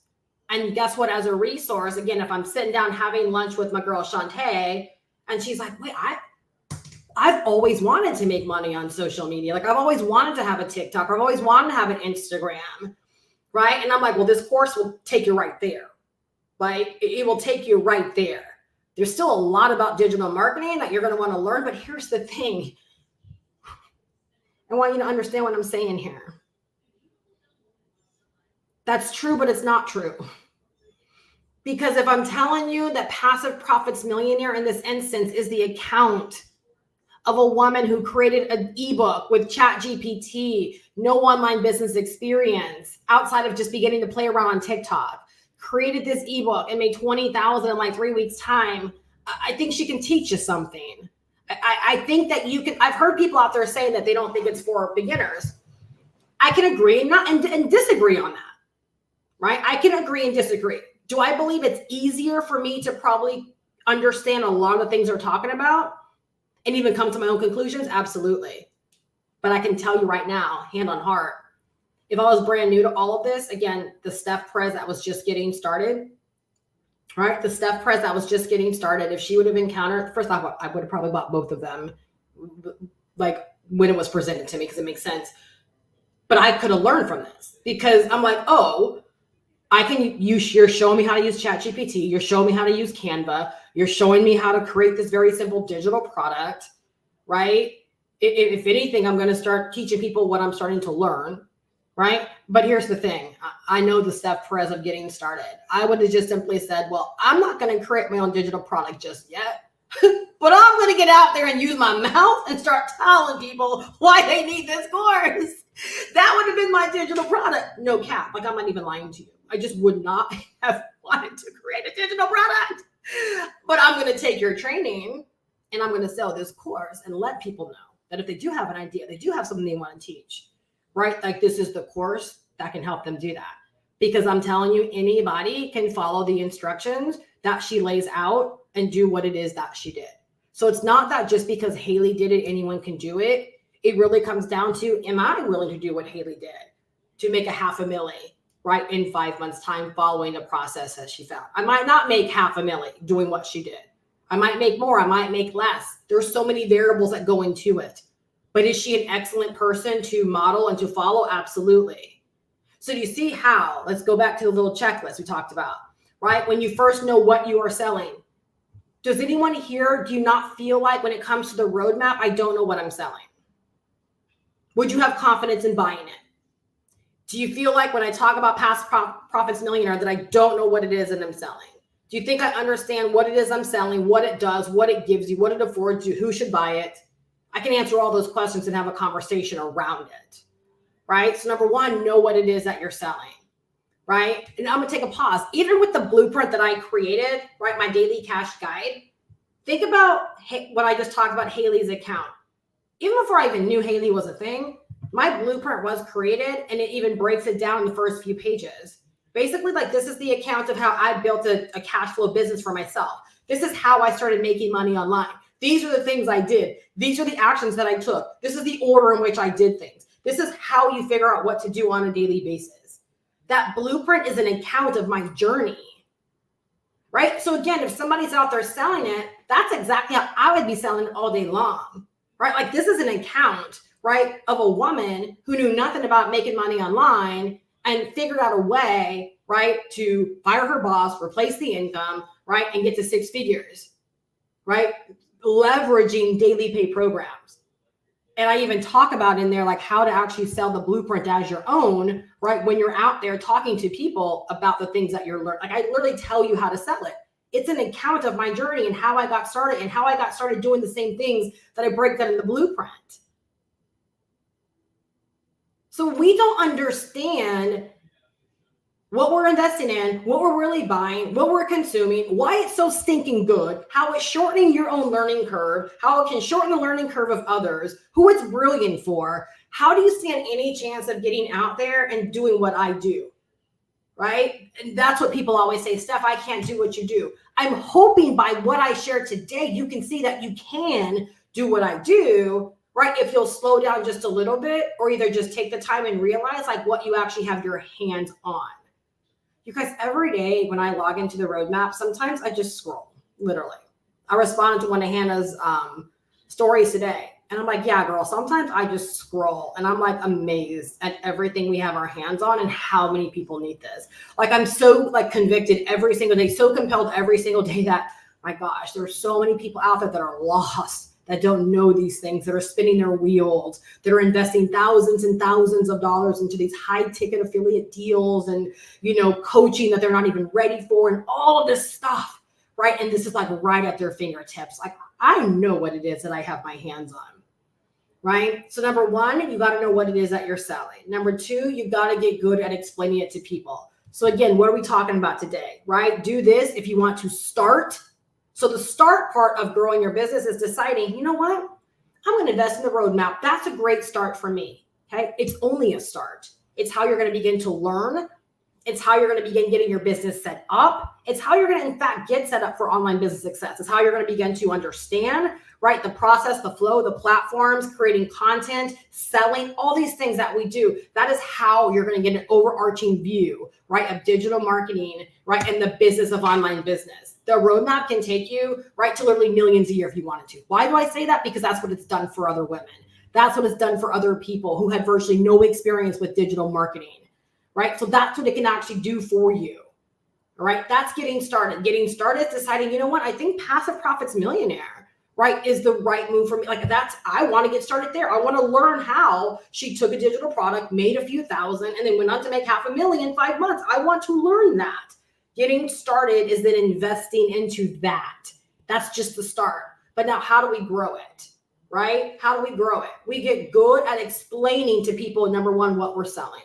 And guess what? As a resource, again, if I'm sitting down having lunch with my girl Shantae, and she's like, wait, I've always wanted to make money on social media. Like I've always wanted to have a TikTok, or I've always wanted to have an Instagram, right? And I'm like, well, this course will take you right there. Right? It will take you right there. There's still a lot about digital marketing that you're going to want to learn, but here's the thing. I want you to understand what I'm saying here. That's true, but it's not true. Because if I'm telling you that Passive Profits Millionaire in this instance is the account of a woman who created an ebook with ChatGPT, no online business experience outside of just beginning to play around on TikTok, created this ebook and made $20,000 in like 3 weeks time, I think she can teach you something. I think that you can. I've heard people out there saying that they don't think it's for beginners. I can agree and disagree on that, right? I can agree and disagree. Do I believe it's easier for me to probably understand a lot of the things they're talking about and even come to my own conclusions? Absolutely. But I can tell you right now, hand on heart, if I was brand new to all of this, again, the Steph Perez that was just getting started, right? The Steph Perez that was just getting started, if she would have encountered, first off, I would have probably bought both of them, like when it was presented to me, because it makes sense. But I could have learned from this because I'm like, oh, you're showing me how to use ChatGPT. You're showing me how to use Canva. You're showing me how to create this very simple digital product, right? If anything, I'm going to start teaching people what I'm starting to learn, right? But here's the thing. I know the Steph Perez of getting started. I would have just simply said, well, I'm not going to create my own digital product just yet, but I'm going to get out there and use my mouth and start telling people why they need this course. That would have been my digital product. No cap. Like, I'm not even lying to you. I just would not have wanted to create a digital product. But I'm going to take your training and I'm going to sell this course and let people know that if they do have an idea, they do have something they want to teach, right? Like, this is the course that can help them do that. Because I'm telling you, anybody can follow the instructions that she lays out and do what it is that she did. So it's not that just because Haley did it, anyone can do it. It really comes down to, am I willing to do what Haley did to make $500,000, right, in 5 months' time following the process that she found? I might not make $500,000 doing what she did. I might make more. I might make less. There's so many variables that go into it. But is she an excellent person to model and to follow? Absolutely. So do you see how? Let's go back to the little checklist we talked about, right? When you first know what you are selling. Does anyone here, do you not feel like when it comes to the roadmap, I don't know what I'm selling? Would you have confidence in buying it? Do you feel like when I talk about Past Profits Millionaire that I don't know what it is that I'm selling? Do you think I understand what it is I'm selling, what it does, what it gives you, what it affords you, who should buy it? I can answer all those questions and have a conversation around it, right? So number one, know what it is that you're selling, right? And I'm gonna take a pause. Even with the blueprint that I created, right, my daily cash guide, think about what I just talked about, Haley's account. Even before I even knew Haley was a thing, my blueprint was created and it even breaks it down in the first few pages. Basically, like, this is the account of how I built a cash flow business for myself. This is how I started making money online. These are the things I did. These are the actions that I took. This is the order in which I did things. This is how you figure out what to do on a daily basis. That blueprint is an account of my journey, right? So again, if somebody's out there selling it, that's exactly how I would be selling it all day long, right? Like, this is an account, right, of a woman who knew nothing about making money online and figured out a way, right, to fire her boss, replace the income, right, and get to 6 figures, right? Leveraging daily pay programs. And I even talk about in there, like, how to actually sell the blueprint as your own, right? When you're out there talking to people about the things that you're learning. Like, I literally tell you how to sell it. It's an account of my journey and how I got started and how I got started doing the same things that I break down in the blueprint. So we don't understand what we're investing in, what we're really buying, what we're consuming, why it's so stinking good, how it's shortening your own learning curve, how it can shorten the learning curve of others, who it's brilliant for. How do you stand any chance of getting out there and doing what I do, right? And that's what people always say, Steph, I can't do what you do. I'm hoping by what I share today, you can see that you can do what I do, right? If you'll slow down just a little bit, or either just take the time and realize, like, what you actually have your hands on. You guys, every day when I log into the roadmap, sometimes I just scroll, literally. I responded to one of Hannah's stories today. And I'm like, yeah, girl, sometimes I just scroll and I'm like amazed at everything we have our hands on and how many people need this. Like, I'm so like convicted every single day, so compelled every single day that, my gosh, there's so many people out there that are lost, that don't know these things, that are spinning their wheels, that are investing thousands and thousands of dollars into these high ticket affiliate deals and, you know, coaching that they're not even ready for and all of this stuff, right? And this is like right at their fingertips. Like, I know what it is that I have my hands on, right? So number one, you got to know what it is that you're selling. Number two, you got to get good at explaining it to people. So again, what are we talking about today, right? Do this if you want to start. So the start part of growing your business is deciding, you know what? I'm going to invest in the roadmap. That's a great start for me. Okay. It's only a start. It's how you're going to begin to learn. It's how you're going to begin getting your business set up. It's how you're going to, in fact, get set up for online business success. It's how you're going to begin to understand, right, the process, the flow, the platforms, creating content, selling, all these things that we do. That is how you're going to get an overarching view, right, of digital marketing, right, and the business of online business. The roadmap can take you, right, to literally millions a year if you wanted to. Why do I say that? Because that's what it's done for other women. That's what it's done for other people who had virtually no experience with digital marketing, right? So that's what it can actually do for you, all right? That's getting started. Getting started is deciding, you know what? I think Passive Profits Millionaire, right, is the right move for me. Like I want to get started there. I want to learn how she took a digital product, made a few thousand, and then went on to make $500,000 in 5 months. I want to learn that. Getting started is then investing into that. That's just the start. But now how do we grow it, right? How do we grow it? We get good at explaining to people, number one, what we're selling.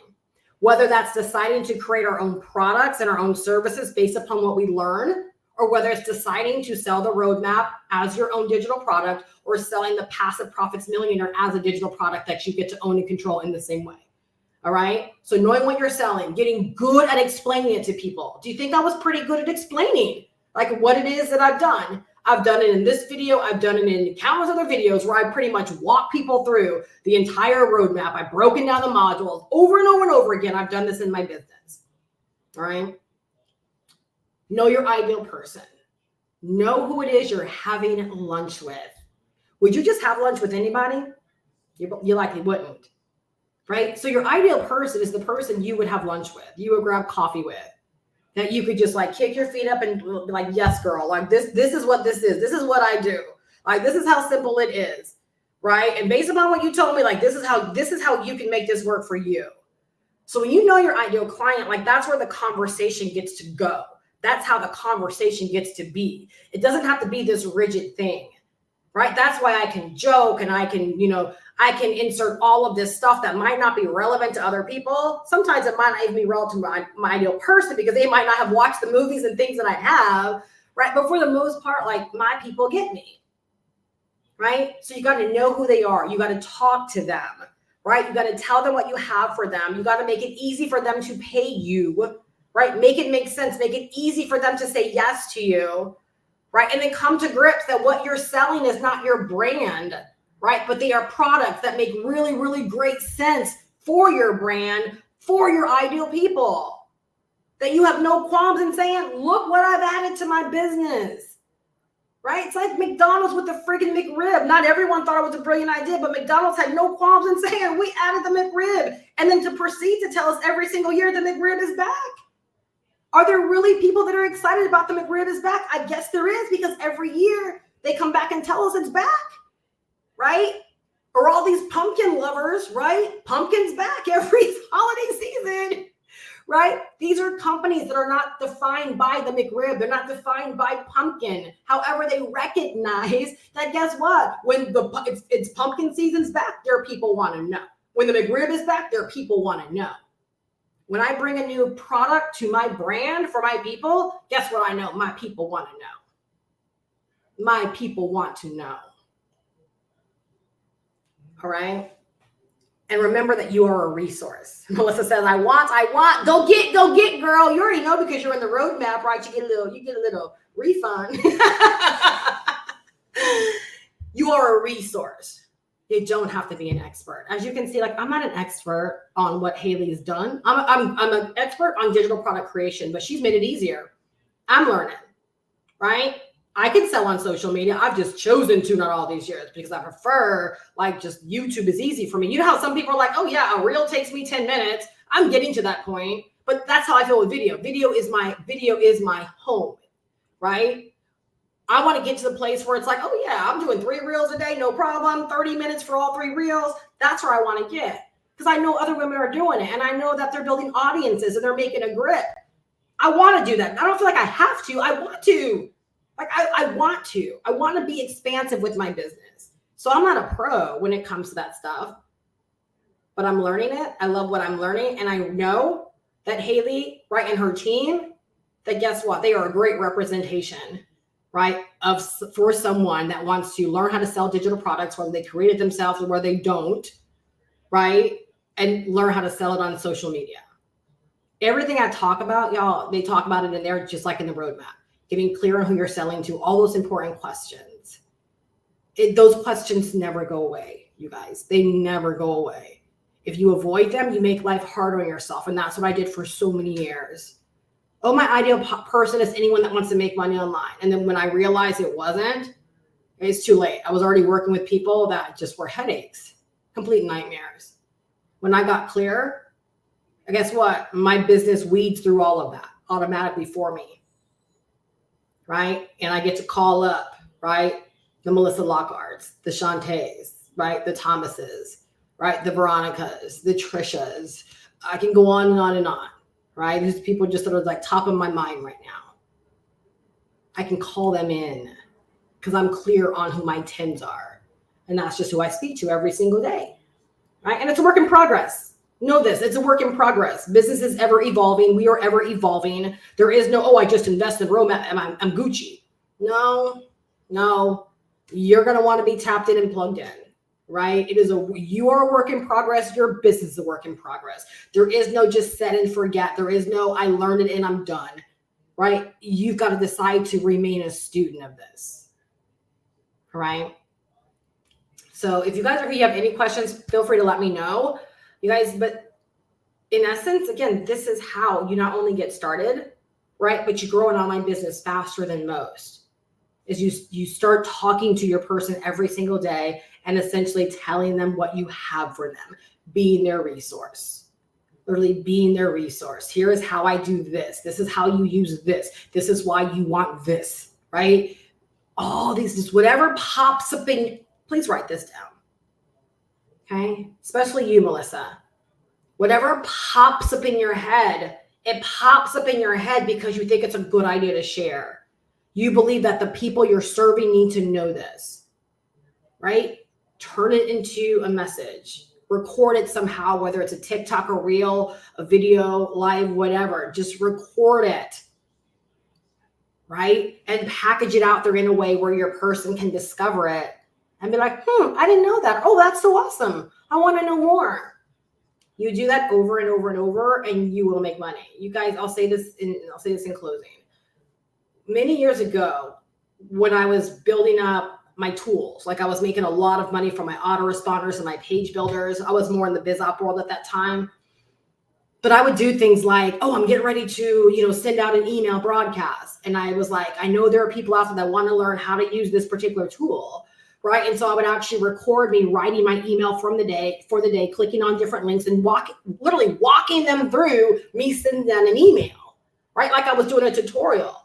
Whether that's deciding to create our own products and our own services based upon what we learn, or whether it's deciding to sell the roadmap as your own digital product, or selling the Passive Profits Millionaire as a digital product that you get to own and control in the same way. All right. So knowing what you're selling, getting good at explaining it to people. Do you think I was pretty good at explaining like what it is that I've done? I've done it in this video. I've done it in countless other videos where I pretty much walk people through the entire roadmap. I've broken down the modules over and over and over again. I've done this in my business. All right. Know your ideal person. Know who it is you're having lunch with. Would you just have lunch with anybody? You likely wouldn't. Right? So your ideal person is the person you would have lunch with, you would grab coffee with, that you could just like kick your feet up and be like, yes, girl, like this is what this is. This is what I do. Like, this is how simple it is. Right? And based upon what you told me, like, this is how you can make this work for you. So when you know your ideal client, like that's where the conversation gets to go. That's how the conversation gets to be. It doesn't have to be this rigid thing. Right? That's why I can joke and I can, I can insert all of this stuff that might not be relevant to other people. Sometimes it might not even be relevant to my ideal person because they might not have watched the movies and things that I have, right? But for the most part, like my people get me, right? So you got to know who they are. You got to talk to them, right? You got to tell them what you have for them. You got to make it easy for them to pay you, right? Make it make sense. Make it easy for them to say yes to you. Right. And then come to grips that what you're selling is not your brand, right? But they are products that make really, really great sense for your brand, for your ideal people. That you have no qualms in saying, look what I've added to my business. Right? It's like McDonald's with the freaking McRib. Not everyone thought it was a brilliant idea, but McDonald's had no qualms in saying, we added the McRib. And then to proceed to tell us every single year the McRib is back. Are there really people that are excited about the McRib is back? I guess there is, because every year they come back and tell us it's back, right? Or all these pumpkin lovers, right? Pumpkin's back every holiday season, right? These are companies that are not defined by the McRib. They're not defined by pumpkin. However, they recognize that, guess what? When it's pumpkin season's back, their people want to know. When the McRib is back, their people want to know. When I bring a new product to my brand for my people, guess what I know? My people want to know. My people want to know. All right? And remember that you are a resource. Melissa says, I want, go get, girl. You already know because you're in the roadmap, right? You get a little refund. You are a resource. You don't have to be an expert. As you can see, like I'm not an expert on what Haley's done. I'm an expert on digital product creation, but she's made it easier. I'm learning, right? I can sell on social media. I've just chosen to not all these years because I prefer like just YouTube is easy for me. You know how some people are like, oh yeah, a reel takes me 10 minutes. I'm getting to that point, but that's how I feel with video. Video is my home, right? I want to get to the place where it's like, oh yeah, I'm doing 3 reels a day, no problem. 30 minutes for all 3 reels. That's where I want to get, because I know other women are doing it and I know that they're building audiences and they're making a grip. I want to do that. I don't feel like I have to. I want to. Like I want to be expansive with my business. So I'm not a pro when it comes to that stuff, but I'm learning it. I love what I'm learning. And I know that Haley, right, and her team, that guess what? They are a great representation, right, for someone that wants to learn how to sell digital products, whether they create it themselves or where they don't, right, and learn how to sell it on social media. Everything I talk about, y'all, they talk about it in there, just like in the roadmap. Getting clear on who you're selling to, all those important questions. Those questions never go away, you guys. They never go away. If you avoid them, you make life harder on yourself. And that's what I did for so many years. Oh, my ideal person is anyone that wants to make money online. And then when I realized it wasn't, it's too late. I was already working with people that just were headaches, complete nightmares. When I got clear, guess what? My business weeds through all of that automatically for me, right? And I get to call up, right, the Melissa Lockharts, the Shantays, right? The Thomases, right? The Veronicas, the Trishas. I can go on and on and on, right? These people just sort of like top of my mind right now. I can call them in because I'm clear on who my 10s are. And that's just who I speak to every single day, right? And it's a work in progress. Know this, it's a work in progress. Business is ever evolving. We are ever evolving. There is no, oh, I just invested in Rome and I'm Gucci. No. You're going to want to be tapped in and plugged in, right? You are a work in progress. Your business is a work in progress. There is no just set and forget. There is no, I learned it and I'm done, right? You've got to decide to remain a student of this, right? So if you guys are here, you have any questions, feel free to let me know, you guys. But in essence, again, this is how you not only get started, right? But you grow an online business faster than most. Is you start talking to your person every single day and essentially telling them what you have for them, being their resource, literally being their resource. Here is how I do this. This is how you use this. This is why you want this, right? All these, just whatever pops up in, please write this down. Okay. Especially you, Melissa, whatever pops up in your head, it pops up in your head because you think it's a good idea to share. You believe that the people you're serving need to know this, right? Turn it into a message, record it somehow, whether it's a TikTok, a reel, a video, live, whatever, just record it, right? And package it out there in a way where your person can discover it and be like, I didn't know that. Oh, that's so awesome. I want to know more. You do that over and over and over and you will make money. You guys, I'll say this in closing. Many years ago, when I was building up my tools, like I was making a lot of money from my autoresponders and my page builders. I was more in the biz op world at that time. But I would do things like, oh, I'm getting ready to, send out an email broadcast. And I was like, I know there are people out there that want to learn how to use this particular tool, right? And so I would actually record me writing my email for the day, clicking on different links and literally walking them through me sending them an email, right? Like I was doing a tutorial.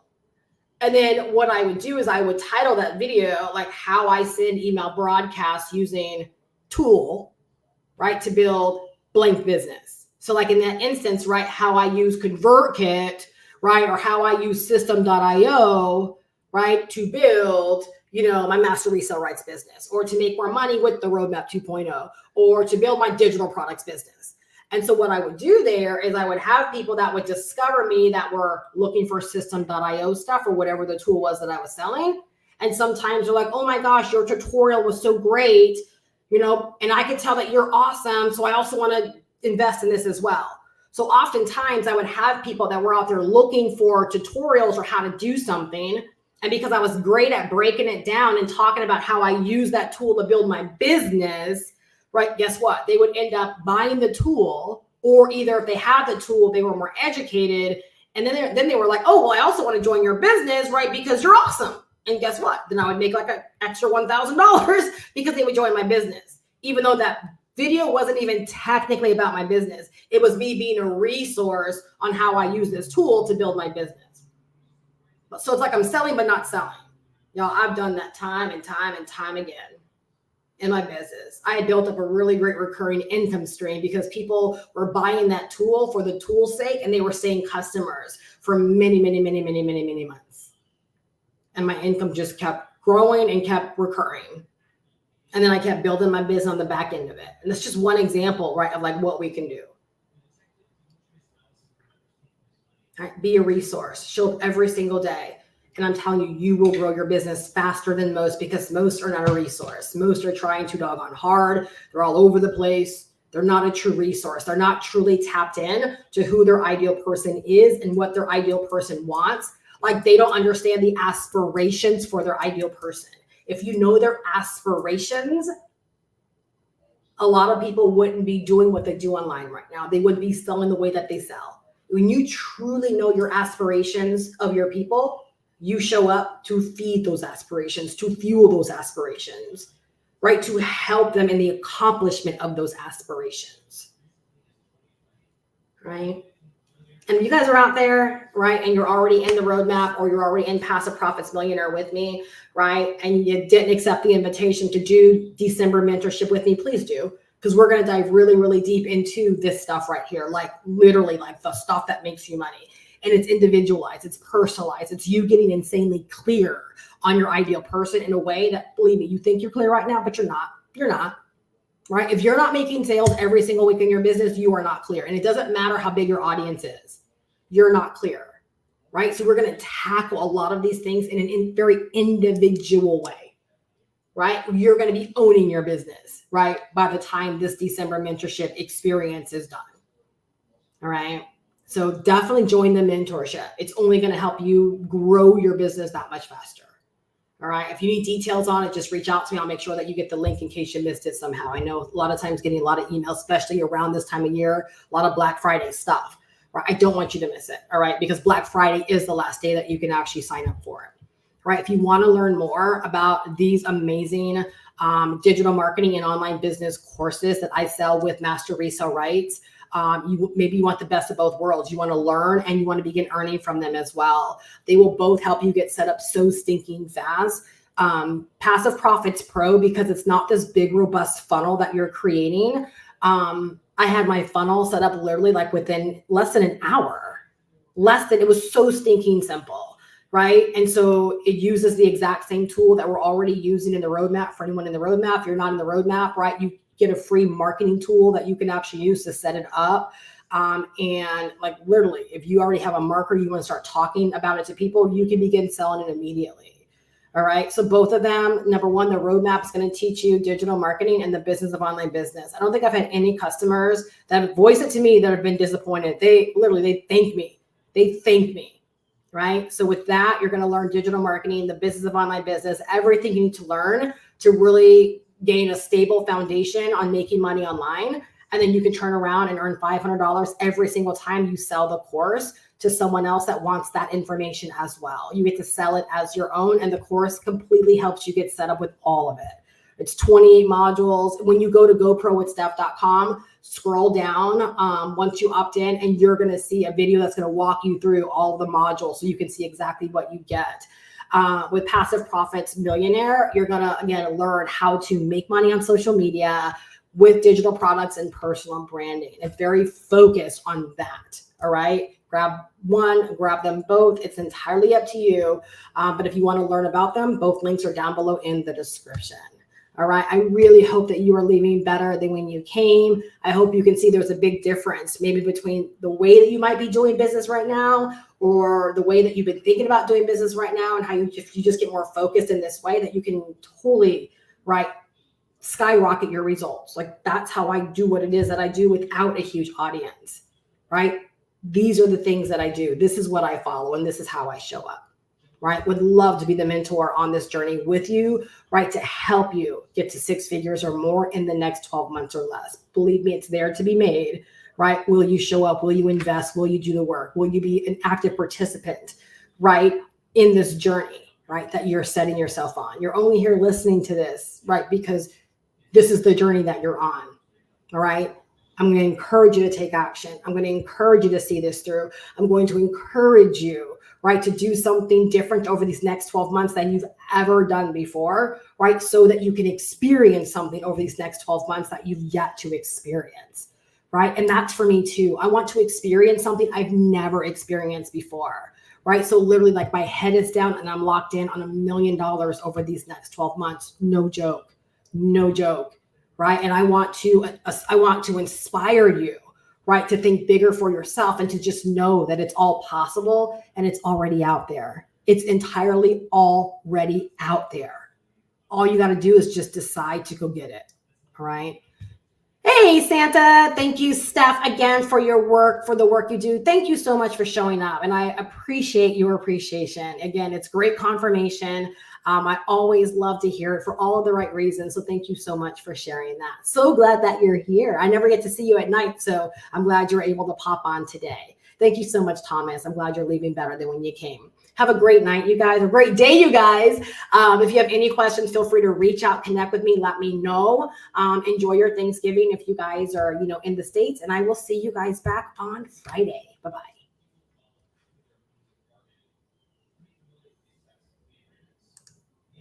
And then what I would do is I would title that video like how I send email broadcasts using tool, right, to build blank business. So like in that instance, right, how I use ConvertKit, right, or how I use System.io, right, to build, my master resale rights business, or to make more money with the Roadmap 2.0, or to build my digital products business. And so what I would do there is I would have people that would discover me that were looking for System.io stuff or whatever the tool was that I was selling. And sometimes they're like, oh my gosh, your tutorial was so great, and I could tell that you're awesome. So I also want to invest in this as well. So oftentimes I would have people that were out there looking for tutorials or how to do something. And because I was great at breaking it down and talking about how I use that tool to build my business, right, guess what? They would end up buying the tool, or either if they had the tool, they were more educated. And then they were like, oh, well, I also want to join your business, right, because you're awesome. And guess what? Then I would make like an extra $1,000 because they would join my business, even though that video wasn't even technically about my business. It was me being a resource on how I use this tool to build my business. So it's like I'm selling, but not selling. Y'all, I've done that time and time and time again in my business. I had built up a really great recurring income stream because people were buying that tool for the tool's sake, and they were staying customers for many, many, many, many, many, many months. And my income just kept growing and kept recurring. And then I kept building my business on the back end of it. And that's just one example, right, of like what we can do. All right, be a resource. Show up every single day. And I'm telling you, you will grow your business faster than most because most are not a resource. Most are trying too doggone hard. They're all over the place. They're not a true resource. They're not truly tapped in to who their ideal person is and what their ideal person wants. Like they don't understand the aspirations for their ideal person. If you know their aspirations, a lot of people wouldn't be doing what they do online right now. They wouldn't be selling the way that they sell. When you truly know your aspirations of your people, you show up to feed those aspirations, to fuel those aspirations, right? To help them in the accomplishment of those aspirations, right? And if you guys are out there, right, and you're already in the roadmap or you're already in Passive Profits Millionaire with me, right, and you didn't accept the invitation to do December mentorship with me, please do, because we're going to dive really, really deep into this stuff right here, like literally like the stuff that makes you money. And it's individualized, it's personalized, it's you getting insanely clear on your ideal person in a way that, believe me, you think you're clear right now, but you're not, right? If you're not making sales every single week in your business, you are not clear. And it doesn't matter how big your audience is, you're not clear, right? So we're going to tackle a lot of these things in a very individual way, right? You're going to be owning your business, right? By the time this December mentorship experience is done. All right. So definitely join the mentorship. It's only going to help you grow your business that much faster. All right. If you need details on it, just reach out to me. I'll make sure that you get the link in case you missed it somehow. I know a lot of times getting a lot of emails, especially around this time of year, a lot of Black Friday stuff. Right? I don't want you to miss it. All right. Because Black Friday is the last day that you can actually sign up for it. Right. If you want to learn more about these amazing digital marketing and online business courses that I sell with master resale rights, maybe you want the best of both worlds. You want to learn and you want to begin earning from them as well. They will both help you get set up so stinking fast. Passive Profits Pro, because it's not this big, robust funnel that you're creating. I had my funnel set up literally like within less than an hour. It was so stinking simple, right? And so it uses the exact same tool that we're already using in the roadmap for anyone in the roadmap. If you're not in the roadmap, right, you get a free marketing tool that you can actually use to set it up. And like literally, if you already have a marker, you want to start talking about it to people, you can begin selling it immediately. All right. So both of them, number one, the roadmap is going to teach you digital marketing and the business of online business. I don't think I've had any customers that have voiced it to me that have been disappointed. They thank me. They thank me. Right. So with that, you're going to learn digital marketing, the business of online business, everything you need to learn to really gain a stable foundation on making money online. And then you can turn around and earn $500 every single time you sell the course to someone else that wants that information as well. You get to sell it as your own, and the course completely helps you get set up with all of it. It's 28 modules. When you go to goprowithsteph.com, scroll down once you opt in, and you're going to see a video that's going to walk you through all the modules so you can see exactly what you get. With Passive Profits Millionaire, you're going to, again, learn how to make money on social media with digital products and personal branding. It's very focused on that. All right. Grab one, grab them both. It's entirely up to you. But if you want to learn about them, both links are down below in the description. All right. I really hope that you are leaving better than when you came. I hope you can see there's a big difference maybe between the way that you might be doing business right now or the way that you've been thinking about doing business right now, and how you just get more focused in this way that you can totally, right, skyrocket your results. Like that's how I do what it is that I do without a huge audience, right? These are the things that I do. This is what I follow, and this is how I show up, right? Would love to be the mentor on this journey with you, right? To help you get to 6 figures or more in the next 12 months or less. Believe me, it's there to be made, right? Will you show up? Will you invest? Will you do the work? Will you be an active participant, right? In this journey, right? That you're setting yourself on. You're only here listening to this, right? Because this is the journey that you're on. All right. I'm going to encourage you to take action. I'm going to encourage you to see this through. I'm going to encourage you, right, to do something different over these next 12 months than you've ever done before, right? So that you can experience something over these next 12 months that you've yet to experience, right? And that's for me too. I want to experience something I've never experienced before, right? So literally like my head is down and I'm locked in on $1 million over these next 12 months. No joke. No joke. Right. And I want to inspire you, right, to think bigger for yourself and to just know that it's all possible and it's already out there. It's entirely already out there. All you got to do is just decide to go get it. All right. Hey, Santa. Thank you, Steph, again, for your work, for the work you do. Thank you so much for showing up. And I appreciate your appreciation. Again, it's great confirmation. I always love to hear it for all of the right reasons. So thank you so much for sharing that. So glad that you're here. I never get to see you at night, so I'm glad you're able to pop on today. Thank you so much, Thomas. I'm glad you're leaving better than when you came. Have a great night, you guys. A great day, you guys. If you have any questions, feel free to reach out, connect with me, let me know. Enjoy your Thanksgiving if you guys are, in the States, and I will see you guys back on Friday. Bye-bye.